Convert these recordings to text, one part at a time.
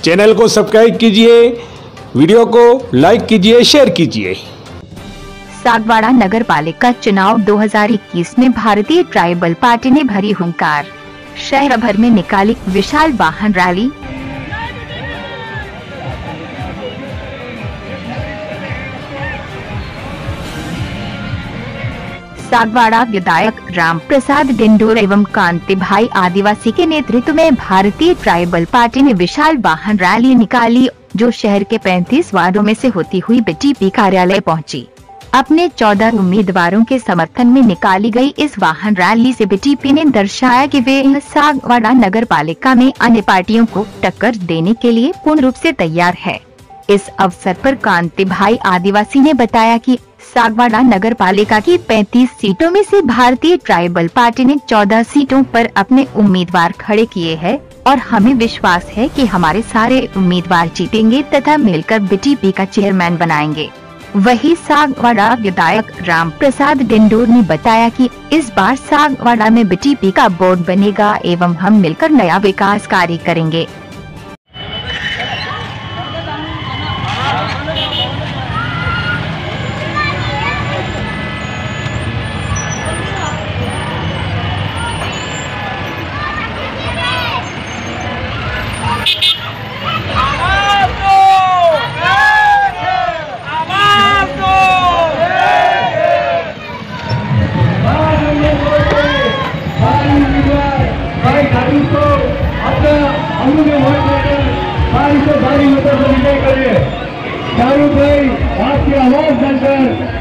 Channel को subscribe कीजिए, video को लाइक कीजिए, शेयर कीजिए। सागवाड़ा नगर पालिका चुनाव 2021 में भारतीय ट्राइबल पार्टी ने भरी हुंकार, शहर भर में निकाली विशाल वाहन रैली। सागवाड़ा विधायक राम प्रसाद डिंडोर एवं कांति भाई आदिवासी के नेतृत्व में भारतीय ट्राइबल पार्टी ने विशाल वाहन रैली निकाली, जो शहर के 35 वार्डों में से होती हुई बीटीपी कार्यालय पहुंची। अपने 14 उम्मीदवारों के समर्थन में निकाली गई इस वाहन रैली से बीटीपी ने दर्शाया कि वे सागवाड़ा नगर पालिका में अन्य पार्टियों को टक्कर देने के लिए पूर्ण रूप से तैयार है। इस अवसर पर कांति भाई आदिवासी ने बताया कि सागवाड़ा नगर पालिका की 35 सीटों में से भारतीय ट्राइबल पार्टी ने 14 सीटों पर अपने उम्मीदवार खड़े किए हैं और हमें विश्वास है कि हमारे सारे उम्मीदवार जीतेंगे तथा मिलकर बीटीपी का चेयरमैन बनाएंगे। वहीं सागवाड़ा विधायक राम प्रसाद डिंडोर ने बताया कि इस बार सागवाड़ा में बीटीपी का बोर्ड बनेगा एवं हम मिलकर नया विकास कार्य करेंगे। शाहरुख भाई आपकी आवाज बनकर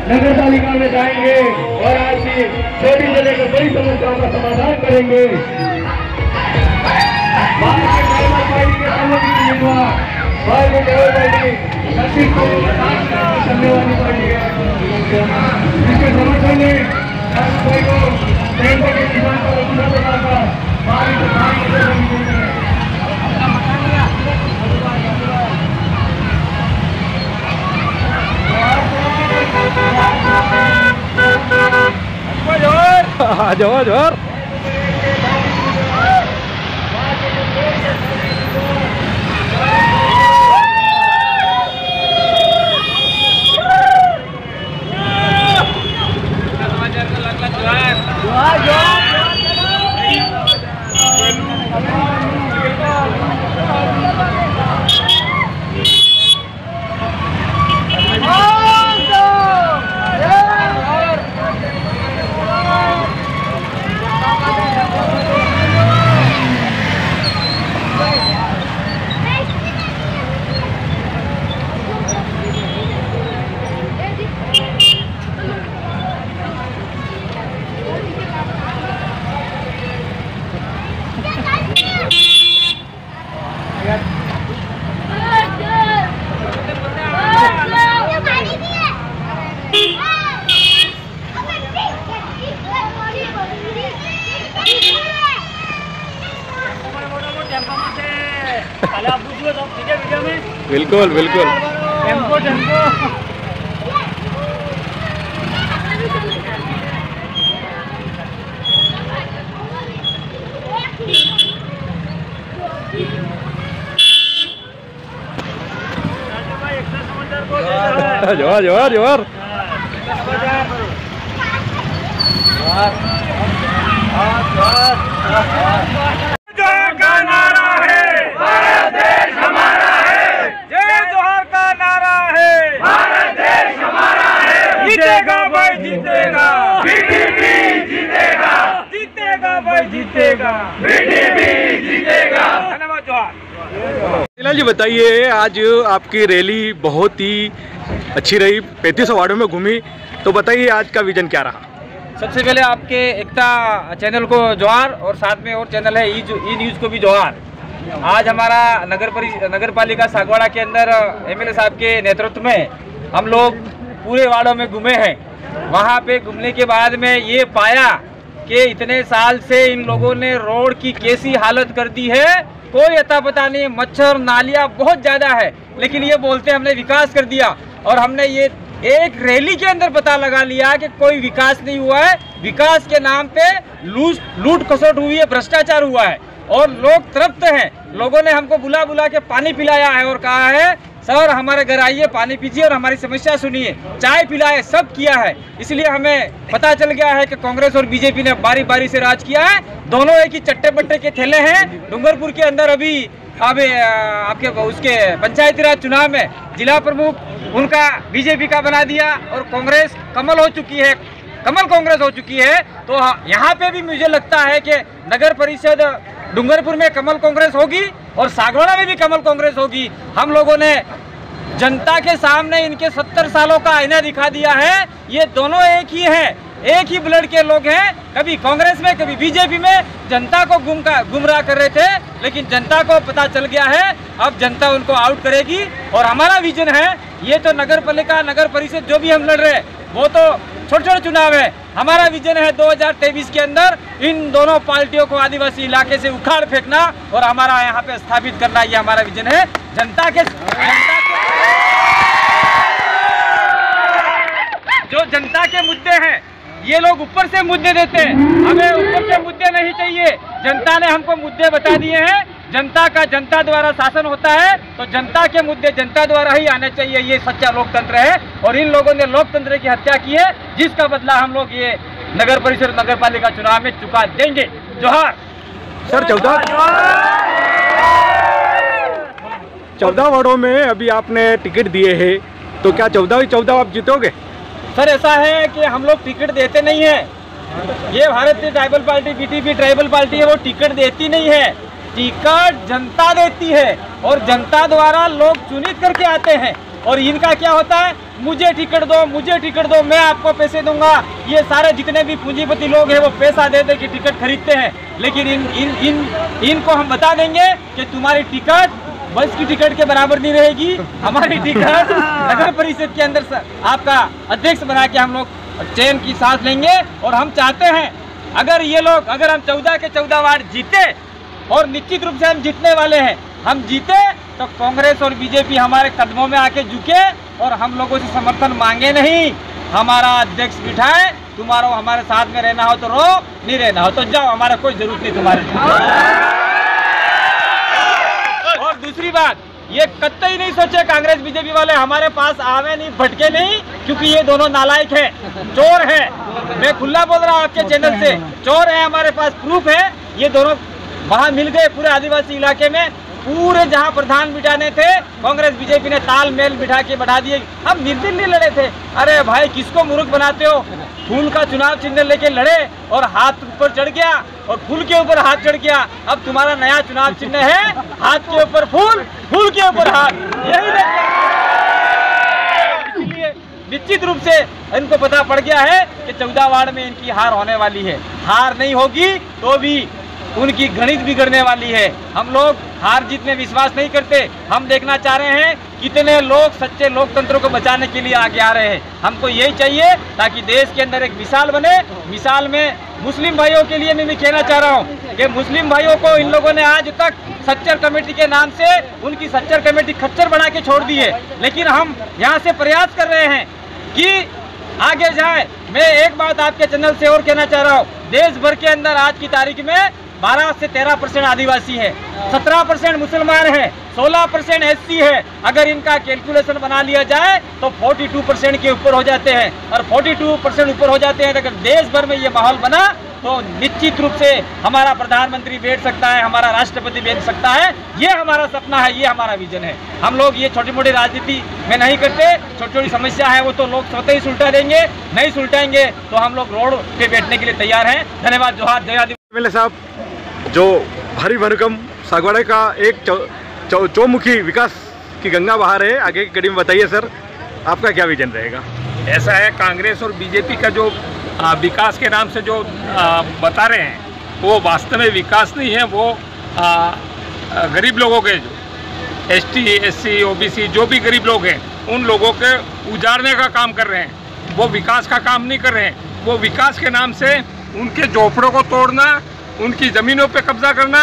नगर पालिका में जाएंगे और आपकी छोटी से लेकर बड़ी समस्याओं का समाधान करेंगे। जिसके समर्थन में शाहरुख भाई को जोर जोर बिल्कुल बिल्कुल टेम्पो टेम्पो जोर जोर जोर जीतेगा भाई जीतेगा, बीटीपी जीतेगा, जीतेगा भाई जीतेगा, बीटीपी जीतेगा। धन्यवाद। जी बताइए, आज आपकी रैली बहुत ही अच्छी रही, 35 वार्डों में घूमी, तो बताइए आज का विजन क्या रहा? सबसे पहले आपके एकता चैनल को जोहार और साथ में और चैनल है ई न्यूज़ को भी जोहार। आज हमारा नगर पालिका सागवाड़ा के अंदर एमएलए साहब के नेतृत्व में हम लोग पूरे वार्डों में घूमे हैं। वहाँ पे घूमने के बाद में ये पाया कि इतने साल से इन लोगों ने रोड की कैसी हालत कर दी है, कोई अता पता नहीं, मच्छर नालियाँ बहुत ज़्यादा है, लेकिन ये बोलते हमने विकास कर दिया। और हमने ये एक रैली के अंदर पता लगा लिया कि कोई विकास नहीं हुआ है, विकास के नाम पे लूट खसोट हुई है, भ्रष्टाचार हुआ है। और लोग तृप्त हैं। लोगों ने हमको बुला बुला के पानी पिलाया है और कहा है सर हमारे घर आइए, पानी पीजिए और हमारी समस्या सुनिए, चाय पिलाए, सब किया है। इसलिए हमें पता चल गया है कि कांग्रेस और बीजेपी ने बारी बारी से राज किया है। दोनों एक ही चट्टे बट्टे के थैले हैं। डूंगरपुर के अंदर अभी आपके उसके पंचायती राज चुनाव में जिला प्रमुख उनका बीजेपी का बना दिया और कांग्रेस कमल हो चुकी है, कमल कांग्रेस हो चुकी है। तो यहाँ पे भी मुझे लगता है कि नगर परिषद डूंगरपुर में कमल कांग्रेस होगी और सागवाड़ा में भी कमल कांग्रेस होगी। हम लोगों ने जनता के सामने इनके 70 सालों का आईना दिखा दिया है। ये दोनों एक ही हैं, एक ही ब्लड के लोग हैं, कभी कांग्रेस में कभी बीजेपी में। जनता को गुमराह कर रहे थे, लेकिन जनता को पता चल गया है अब जनता उनको आउट करेगी। और हमारा विजन है, ये तो नगर पालिका नगर परिषद जो भी हम लड़ रहे हैं वो तो छोटे छोटे चुनाव है। हमारा विजन है 2023 के अंदर इन दोनों पार्टियों को आदिवासी इलाके से उखाड़ फेंकना और हमारा यहाँ पे स्थापित करना, ये हमारा विजन है। जनता के जो जनता के मुद्दे हैं, ये लोग ऊपर से मुद्दे देते हैं, हमें ऊपर से मुद्दे नहीं चाहिए। जनता ने हमको मुद्दे बता दिए हैं। जनता का जनता द्वारा शासन होता है तो जनता के मुद्दे जनता द्वारा ही आने चाहिए। ये सच्चा लोकतंत्र है और इन लोगों ने लोकतंत्र की हत्या की है, जिसका बदला हम लोग ये नगर परिषद नगर पालिका चुनाव में चुका देंगे। जोहार सर। 14 वार्डों में अभी आपने टिकट दिए हैं, तो क्या 14 आप जीतोगे? सर ऐसा है कि हम लोग टिकट देते नहीं है। ये भारतीय tribal party BTP tribal party है, वो टिकट देती नहीं है। टिकट जनता देती है और जनता द्वारा लोग चुनित करके आते हैं। और इनका क्या होता है, मुझे टिकट दो, मुझे टिकट दो, मैं आपको पैसे दूंगा। ये सारे जितने भी पूंजीपति लोग हैं वो पैसा दे दे के टिकट खरीदते हैं। लेकिन इनको हम बता देंगे कि तुम्हारी टिकट बस की टिकट के बराबर नहीं रहेगी। हमारी टिकट नगर परिषद के अंदर आपका अध्यक्ष बना के हम लोग चयन की सांस लेंगे। और हम चाहते हैं अगर हम 14 के 14 वार्ड जीते, और निश्चित रूप से हम जीतने वाले हैं, हम जीते तो कांग्रेस और बीजेपी हमारे कदमों में आके झुके और हम लोगों से समर्थन मांगे नहीं। हमारा अध्यक्ष बिठाए, तुम्हारा हमारे साथ में रहना हो तो रहो, नहीं रहना हो तो जाओ, हमारा कोई जरूरत नहीं तुम्हारे। और दूसरी बात, ये कतई नहीं सोचे कांग्रेस बीजेपी वाले हमारे पास आवे नहीं, भटके नहीं, क्योंकि ये दोनों नालायक है, चोर है। मैं खुला बोल रहा हूँ आपके चैनल से, चोर है। हमारे पास प्रूफ है। ये दोनों वहाँ मिल गए पूरे आदिवासी इलाके में, पूरे जहाँ प्रधान बिठाने थे कांग्रेस बीजेपी ने तालमेल बिठा के बढ़ा दिए। हम निर्दल नहीं लड़े थे। अरे भाई किसको मूर्ख बनाते हो? फूल का चुनाव चिन्ह लेके लड़े और हाथ ऊपर चढ़ गया और फूल के ऊपर हाथ चढ़ गया। अब तुम्हारा नया चुनाव चिन्ह है हाथ के ऊपर फूल, फूल के ऊपर हाथ, यही इसलिए निश्चित रूप से इनको पता पड़ गया है कि 14 वार्ड में इनकी हार होने वाली है। हार नहीं होगी तो भी उनकी गणित बिगड़ने वाली है। हम लोग हार जीत में विश्वास नहीं करते। हम देखना चाह रहे हैं कितने लोग सच्चे लोकतंत्र को बचाने के लिए आगे आ रहे हैं। हमको यही चाहिए ताकि देश के अंदर एक मिसाल बने। मिसाल में मुस्लिम भाइयों के लिए मैं कहना चाह रहा हूँ कि मुस्लिम भाइयों को इन लोगों ने आज तक सच्चर कमेटी के नाम से उनकी सच्चर कमेटी खच्चर बना के छोड़ दी है। लेकिन हम यहाँ से प्रयास कर रहे हैं कि आगे जाए। मैं एक बात आपके चैनल से और कहना चाह रहा हूँ, देश भर के अंदर आज की तारीख में 12 से 13% आदिवासी है, 17% मुसलमान है, 16% एससी है। अगर इनका कैलकुलेशन बना लिया जाए तो 42% के ऊपर हो जाते हैं। और 42% ऊपर हो जाते हैं। अगर देश भर में ये माहौल बना तो निश्चित रूप से हमारा प्रधानमंत्री बैठ सकता है, हमारा राष्ट्रपति बैठ सकता है। ये हमारा सपना है, ये हमारा विजन है। हम लोग ये छोटी मोटी राजनीति में नहीं करते। छोटी छोटी समस्या है वो तो लोग स्वतः ही सुलटा देंगे, नहीं सुलटाएंगे तो हम लोग रोड पे बैठने के लिए तैयार हैं। धन्यवाद। जोहार। जय आदिवासी। एमएलए साहब, जो भारी भरकम सागवाड़ा का एक चौमुखी विकास की गंगा बहा रहे, आगे की कड़ी में बताइए सर, आपका क्या विजन रहेगा? ऐसा है, कांग्रेस और बीजेपी का जो विकास के नाम से जो बता रहे हैं वो वास्तव में विकास नहीं है। वो गरीब लोगों के जो एसटी, एससी, ओबीसी जो भी गरीब लोग हैं उन लोगों के उजाड़ने का काम कर रहे हैं। वो विकास का काम नहीं कर रहे हैं। वो विकास के नाम से उनके झोपड़ों को तोड़ना, उनकी ज़मीनों पे कब्जा करना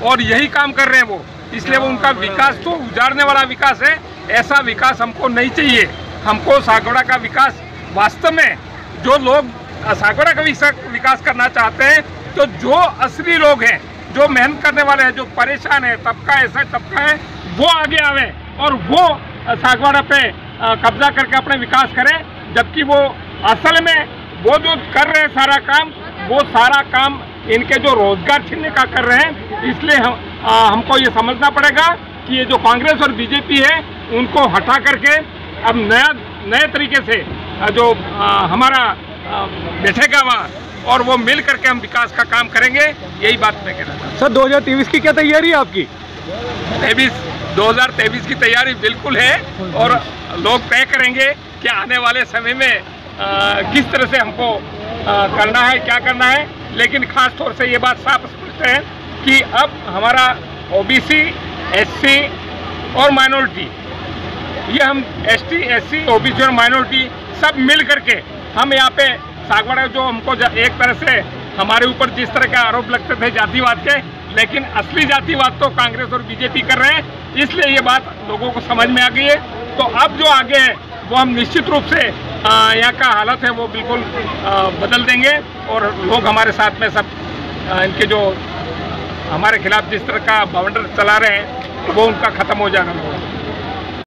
और यही काम कर रहे हैं वो। इसलिए वो उनका विकास तो उजाड़ने वाला विकास है। ऐसा विकास हमको नहीं चाहिए। हमको सागवाड़ा का विकास, वास्तव में जो लोग सागवाड़ा का विकास करना चाहते हैं तो जो असली लोग हैं, जो मेहनत करने वाले हैं, जो परेशान है, तबका ऐसा तबका है, वो आगे आवे और वो सागवाड़ा पे कब्जा करके अपने विकास करें, जबकि वो असल में वो जो कर रहे हैं सारा काम, वो सारा काम इनके जो रोजगार छीनने का कर रहे हैं। इसलिए हमको ये समझना पड़ेगा कि ये जो कांग्रेस और बीजेपी है उनको हटा करके अब नए तरीके से जो हमारा बैठेगा वहाँ और वो मिल करके हम विकास का काम करेंगे, यही बात मैं कहना चाहता हूँ। सर 2023 की क्या तैयारी है आपकी? 2023 की तैयारी बिल्कुल है और लोग तय करेंगे कि आने वाले समय में किस तरह से हमको करना है, क्या करना है। लेकिन खास तौर से ये बात साफ स्पष्ट है कि अब हमारा ओबीसी, एससी और माइनॉरिटी, ये हम एसटी, एससी, ओबीसी और माइनॉरिटी सब मिल करके हम यहाँ पे सागवाड़ा जो हमको एक तरह से हमारे ऊपर जिस तरह के आरोप लगते थे जातिवाद के, लेकिन असली जातिवाद तो कांग्रेस और बीजेपी कर रहे हैं, इसलिए ये बात लोगों को समझ में आ गई है। तो अब जो आगे है वो हम निश्चित रूप से यहाँ का हालत है वो बिल्कुल बदल देंगे और लोग हमारे साथ में सब इनके जो हमारे खिलाफ जिस तरह का बवंडर चला रहे हैं वो उनका ख़त्म हो जाएगा।